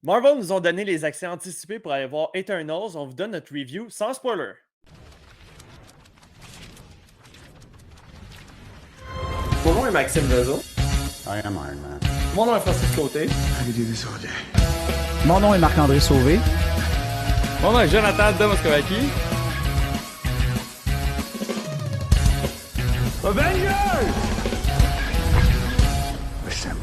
Marvel nous ont donné les accès anticipés pour aller voir Eternals. On vous donne notre review sans spoiler. Mon nom est Maxime Vezo. I am Iron Man. Mon nom est Francis Côté. I could do this all day. Mon nom est Marc-André Sauvé. Mon nom est Jonathan Domoskovaki. Avengers! Assemble.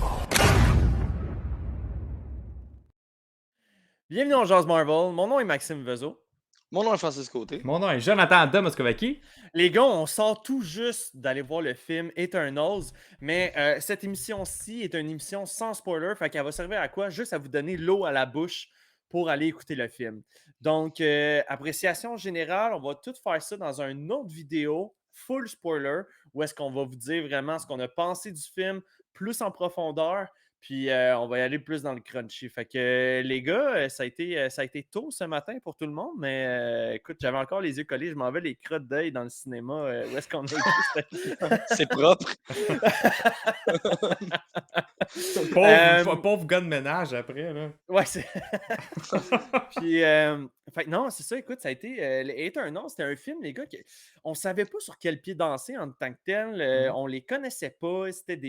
Bienvenue en Jazz Marvel. Mon nom est Maxime Vezo. Mon nom est Francis Côté. Mon nom est Jonathan Domoskovaki. Les gars, on sort tout juste d'aller voir le film Eternals, mais cette émission-ci est une émission sans spoiler, fait qu'elle va servir à quoi? Juste à vous donner l'eau à la bouche pour aller écouter le film. Donc, appréciation générale, on va tout faire ça dans une autre vidéo, full spoiler, où est-ce qu'on va vous dire vraiment ce qu'on a pensé du film, plus en profondeur, puis on va y aller plus dans le crunchy. Fait que les gars, ça a été tôt ce matin pour tout le monde, mais écoute, j'avais encore les yeux collés, je m'en vais les crottes d'œil dans le cinéma. Où est-ce qu'on a écouté C'est propre. Pauvre gars de ménage après, là. Ouais, c'est. Puis, fait que non, c'est ça, écoute, ça a été. Les Eternals, c'était un film, les gars, on savait pas sur quel pied danser en tant que tel. On les connaissait pas. C'était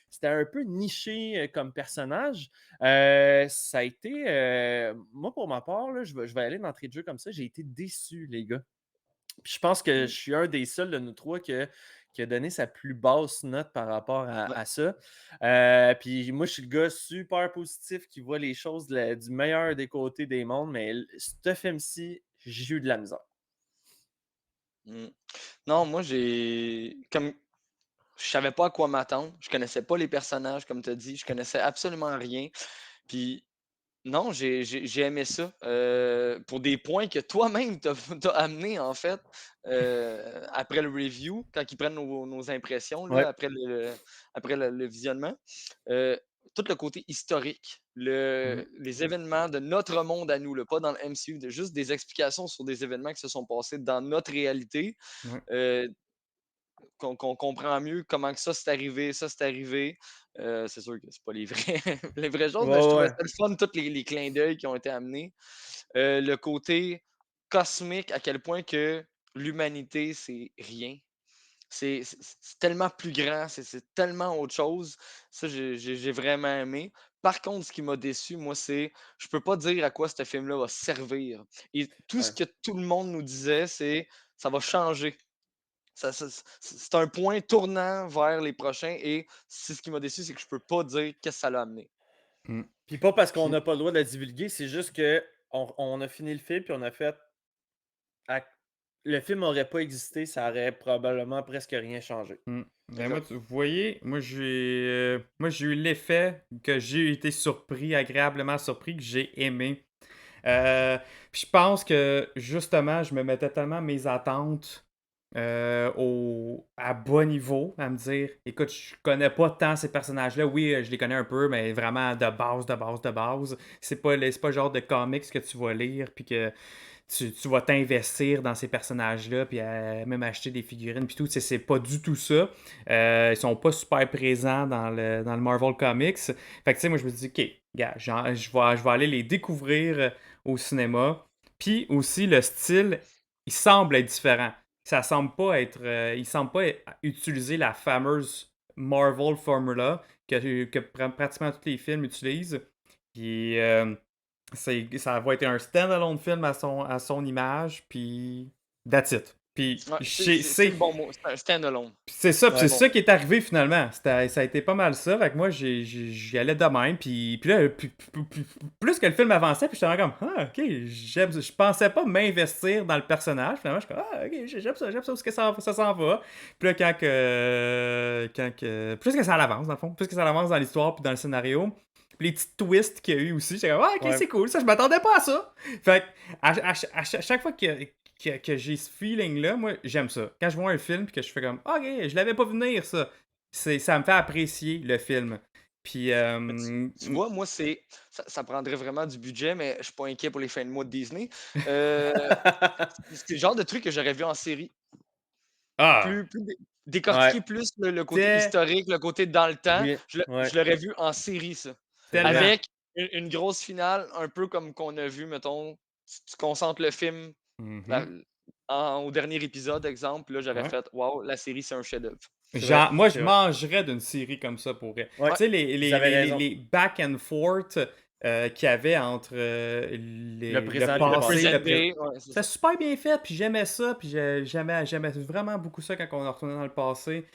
c'était un peu niché comme personnage. Ça a été. Moi, pour ma part, là, je vais aller d'entrée de jeu comme ça. J'ai été déçu, les gars. Puis je pense que je suis un des seuls de nous trois qui a donné sa plus basse note par rapport Ouais. à ça. Puis moi, je suis le gars super positif qui voit les choses du meilleur des côtés des mondes, mais ce film-ci, j'ai eu de la misère. Non, moi, comme je savais pas à quoi m'attendre. Je connaissais pas les personnages, comme tu as dit. Je connaissais absolument rien. Puis, non, j'ai aimé ça. Pour des points que toi-même t'as amené, en fait, après le review, quand ils prennent nos impressions, Ouais. là, après le visionnement. Tout le côté historique, les événements de notre monde à nous, là, pas dans le MCU, juste des explications sur des événements qui se sont passés dans notre réalité. Ouais. Qu'on comprend mieux comment que ça c'est arrivé, ça c'est arrivé. C'est sûr que c'est pas les vrais, les vraies choses, mais je Ouais, trouvais ouais. ça le fun, tous les clins d'œil qui ont été amenés. Le côté cosmique, à quel point que l'humanité, c'est rien. C'est tellement plus grand, c'est tellement autre chose. Ça, j'ai vraiment aimé. Par contre, ce qui m'a déçu, moi, c'est je peux pas dire à quoi ce film-là va servir. Et tout ce Ouais. que tout le monde nous disait, c'est ça va changer. C'est un point tournant vers les prochains et c'est ce qui m'a déçu, c'est que je peux pas dire qu'est-ce que ça l'a amené. Puis pas parce qu'on Puis, n'a pas le droit de la divulguer, c'est juste que on a fini le film, puis on a fait. à- Le film n'aurait pas existé, ça aurait probablement presque rien changé. ben moi, Exact. vous voyez, moi j'ai eu l'effet que j'ai été surpris, agréablement surpris, que j'ai aimé. Puis je pense que justement, je me mettais tellement mes attentes à bas niveau, à me dire, écoute, je connais pas tant ces personnages-là. Oui, je les connais un peu, mais vraiment de base, de base, de base. C'est pas le genre de comics que tu vas lire, puis que tu vas t'investir dans ces personnages-là, puis même acheter des figurines, puis tout. Tu sais, c'est pas du tout ça. Ils sont pas super présents dans le Marvel Comics. Fait que, tu sais, moi, je me dis, OK, gars, je vais aller les découvrir au cinéma. Puis aussi, le style, il semble être différent. Ça semble pas être. Il semble pas utiliser la fameuse Marvel Formula que pratiquement tous les films utilisent. Puis ça va être un stand-alone film à son image, puis that's it. Puis Ouais, c'est le bon mot, c'est un stand-alone. c'est ça, puis Ouais. c'est ça qui est arrivé finalement. Ça a été pas mal ça. Fait que moi, j'y allais de même. Puis là, plus que le film avançait, puis j'étais vraiment comme, ah, ok, j'aime ça. Je pensais pas m'investir dans le personnage. Finalement, je suis comme, ah, ok, j'aime ça, où est-ce que ça s'en va. Puis là, plus que ça avance, dans le fond, plus que ça avance dans l'histoire, puis dans le scénario, puis les petits twists qu'il y a eu aussi, j'étais comme, ah, ok, Ouais. c'est cool, ça, je m'attendais pas à ça. Fait que, à chaque fois que j'ai ce feeling-là, moi, j'aime ça. Quand je vois un film, puis que je fais comme, ok, je l'avais pas vu venir, ça. Ça me fait apprécier le film. Puis, Mais tu vois, moi, ça prendrait vraiment du budget, mais je suis pas inquiet pour les fins de mois de Disney. C'est le genre de truc que j'aurais vu en série. ah, Plus Ouais. décortiquer plus le côté historique, le côté dans le temps. Oui. Je Ouais. l'aurais vu en série, ça. tellement. Avec une grosse finale, un peu comme qu'on a vu, mettons, tu concentres le film la Mhm. au dernier épisode, exemple, là, j'avais Ouais. fait: «Waouh, la série, c'est un chef-d'œuvre». C'est vrai, Moi, c'est je vrai. mangerais d'une série comme ça pour vrai. Ouais, Tu sais, vous avez raison. les back and forth qu'il y avait entre Le le présent et le Le passé, passé. present le présent. day, ouais, c'est C'était ça. super bien fait, puis j'aimais ça, puis j'aimais vraiment beaucoup ça quand on retournait dans le passé.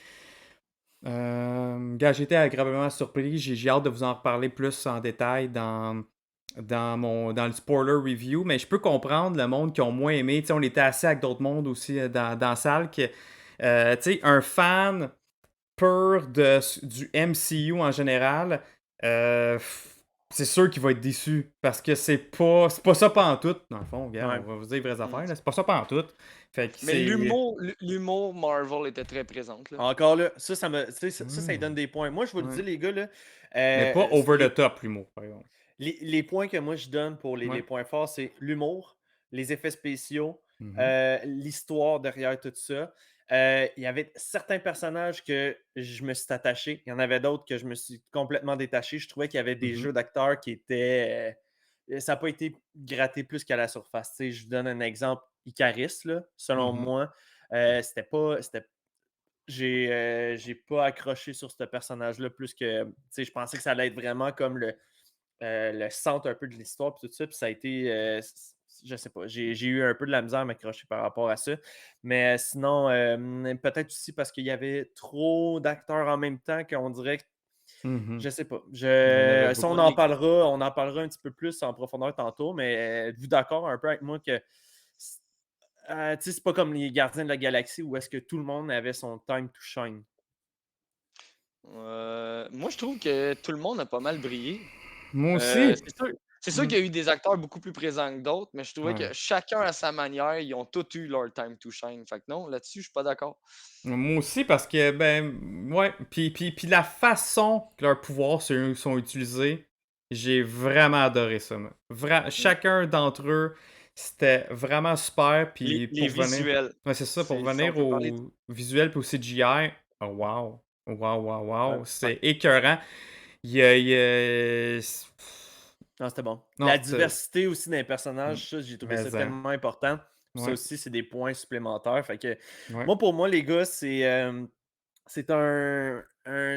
Gars, j'ai été agréablement surpris. J'ai hâte de vous en reparler plus en détail dans le spoiler review, mais je peux comprendre le monde qui ont moins aimé. Tu sais, on était assis avec d'autres mondes aussi dans la salle que, tu sais, un fan pur du MCU en général, c'est sûr qu'il va être déçu parce que c'est pas ça pantoute, dans le fond, gars, Ouais. on va vous dire les vraies Mmh. affaires, là, c'est pas ça pantoute. Fait que Mais c'est. l'humour Marvel était très présente, là. Encore là, ça me, tu sais, ça lui Hmm, donne des points. Moi, je vous le ouais. dis, les gars, là, Mais pas over the les, top, l'humour, par exemple. les points que moi je donne pour les Ouais. points forts, c'est l'humour, les effets spéciaux, Mhm. l'histoire derrière tout ça. Il y avait certains personnages que je me suis attaché. Il y en avait d'autres que je me suis complètement détaché. Je trouvais qu'il y avait des Mhm. jeux d'acteurs qui étaient. Ça n'a pas été gratté plus qu'à la surface. Tu sais, je vous donne un exemple. Icaris, là, selon Mhm. moi, c'était pas. J'ai pas accroché sur ce personnage-là plus que. Tu sais, je pensais que ça allait être vraiment comme le centre un peu de l'histoire, puis tout ça, puis ça a été, je sais pas, j'ai eu un peu de la misère à m'accrocher par rapport à ça. Mais sinon, peut-être aussi parce qu'il y avait trop d'acteurs en même temps qu'on dirait que, Mhm. je sais pas. Il y en avait Ça, beaucoup. on en parlera un petit peu plus en profondeur tantôt, mais êtes-vous d'accord un peu avec moi que tu sais, c'est pas comme les Gardiens de la Galaxie où est-ce que tout le monde avait son time to shine. Moi, je trouve que tout le monde a pas mal brillé. Moi aussi. C'est sûr Mhm. qu'il y a eu des acteurs beaucoup plus présents que d'autres, mais je trouvais Ouais. que chacun à sa manière, ils ont tous eu leur time to shine. Fait que non, là-dessus, je suis pas d'accord. Moi aussi, parce que, ben, ouais, puis la façon que leurs pouvoirs sont utilisés, j'ai vraiment adoré ça, moi. Mmh. Chacun d'entre eux, c'était vraiment super, puis Les pour venir. visuels, Ouais, c'est ça, pour c'est si on venir peut parler au visuel puis au CGI, oh wow, wow, wow, Ouais, wow, ouais. c'est écœurant. Non, c'était bon. Non, La c'était. diversité aussi des personnages, ça, j'ai trouvé ça Mais, hein, tellement important. Puis ça ouais, aussi, c'est des points supplémentaires. Fait que ouais, moi, pour moi, les gars, c'est un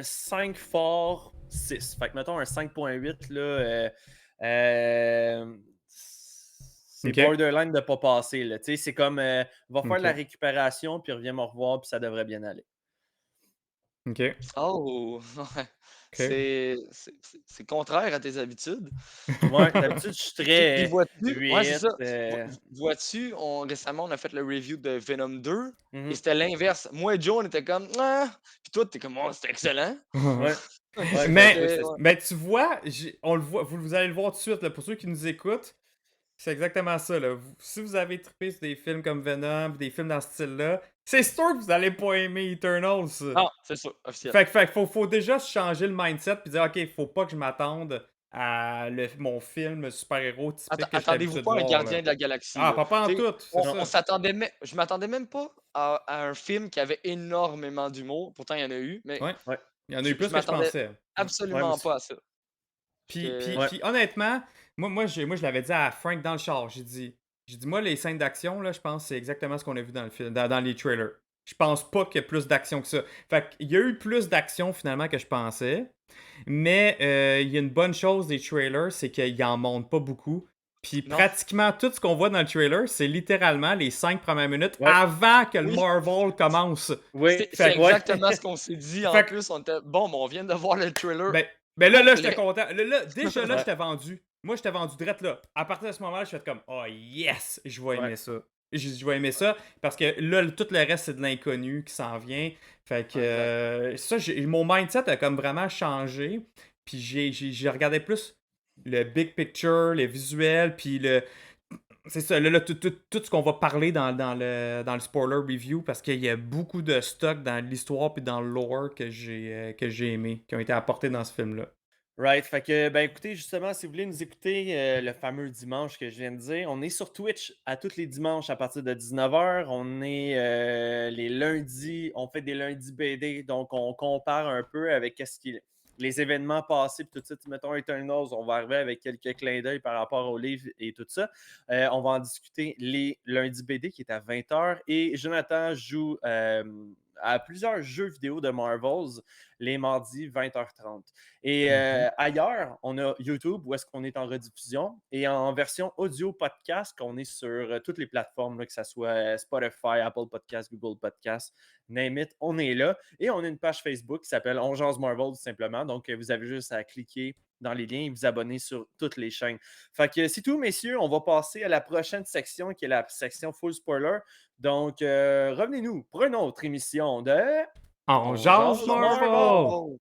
5 fort 6. Fait que mettons un 5,8 là. C'est ok, borderline de pas passer. Là. Tu sais, c'est comme va faire de la ok, récupération, puis reviens me revoir, puis ça devrait bien aller. ok, oh! Ouais. ok. C'est contraire à tes habitudes. Ouais, d'habitude, je suis Puis très vois-tu ouais, c'est 8. ça. Vois-tu, récemment, on a fait le review de Venom 2 et Mhm. c'était l'inverse. Moi et Joe, on était comme: «Ah!» Puis toi, tu es comme: «Oh, c'était excellent!» Ouais, ouais, j'avais Mais, trouvé C'était ça. ouais. mais tu vois, on le voit, vous allez le voir tout de suite, là, pour ceux qui nous écoutent, c'est exactement ça. Là. Si vous avez trippé sur des films comme Venom, des films dans ce style-là, c'est sûr que vous allez pas aimer Eternals. Non, c'est ça, officiel. Fait que faut déjà changer le mindset puis dire, ok, faut pas que je m'attende à mon film super-héros typique que j'ai Attendez-vous l'habitude de pas à un voir. Là. gardien de la galaxie, Ah, là. pas en Tu sais, tout, c'est on ça. s'attendait même je m'attendais même pas à un film qui avait énormément d'humour, pourtant il y en a eu, mais Ouais, Ouais, il y en a je eu plus que je m'attendais pensais. Ouais. ouais, moi absolument aussi. pas à ça. Puis J'étais Ouais. honnêtement, moi je l'avais dit à Frank dans le char. J'ai dit, moi, les scènes d'action, là, je pense que c'est exactement ce qu'on a vu dans le film, dans les trailers. Je pense pas qu'il y ait plus d'action que ça. Fait qu'il y a eu plus d'action finalement que je pensais. Mais il y a une bonne chose des trailers, c'est qu'ils en montrent pas beaucoup. Puis non, pratiquement tout ce qu'on voit dans le trailer, c'est littéralement les 5 premières minutes Ouais. avant que le oui, Marvel commence. Oui. c'est Fait, Ouais. exactement ce qu'on s'est dit en fait que, plus, on était: «Bon, ben, on vient de voir le trailer ben, là, j'étais complet». content. Déjà là, Ouais. j'étais vendu. Moi, j'étais vendu direct là. À partir de ce moment-là, je suis comme, oh yes, je vais Ouais. aimer ça. Je vais aimer ça parce que là, tout le reste, c'est de l'inconnu qui s'en vient. Fait que Exact. ça, mon mindset a comme vraiment changé. Puis j'ai regardé plus le big picture, les visuels, puis c'est ça, là, tout ce qu'on va parler dans le spoiler review, parce qu'il y a beaucoup de stock dans l'histoire puis dans le lore que j'ai aimé, qui ont été apportés dans ce film-là. Right. Fait que, ben écoutez, justement, si vous voulez nous écouter le fameux dimanche que je viens de dire, on est sur Twitch à tous les dimanches à partir de 19h. On est les lundis, on fait des lundis BD, donc on compare un peu avec les événements passés, puis tout ça. Mettons Eternals, on va arriver avec quelques clins d'œil par rapport au livre et tout ça. On va en discuter les lundis BD qui est à 20h. Et Jonathan joue à plusieurs jeux vidéo de Marvels les mardis 20h30. Et ailleurs, on a YouTube où est-ce qu'on est en rediffusion et en version audio podcast qu'on est sur toutes les plateformes, là, que ce soit Spotify, Apple Podcast, Google Podcast, name it, on est là. Et on a une page Facebook qui s'appelle On Jase Marvel tout simplement. Donc, vous avez juste à cliquer dans les liens et vous abonner sur toutes les chaînes. Fait que c'est tout, messieurs. On va passer à la prochaine section qui est la section full spoiler. Donc, revenez-nous pour une autre émission de On jase Marvel!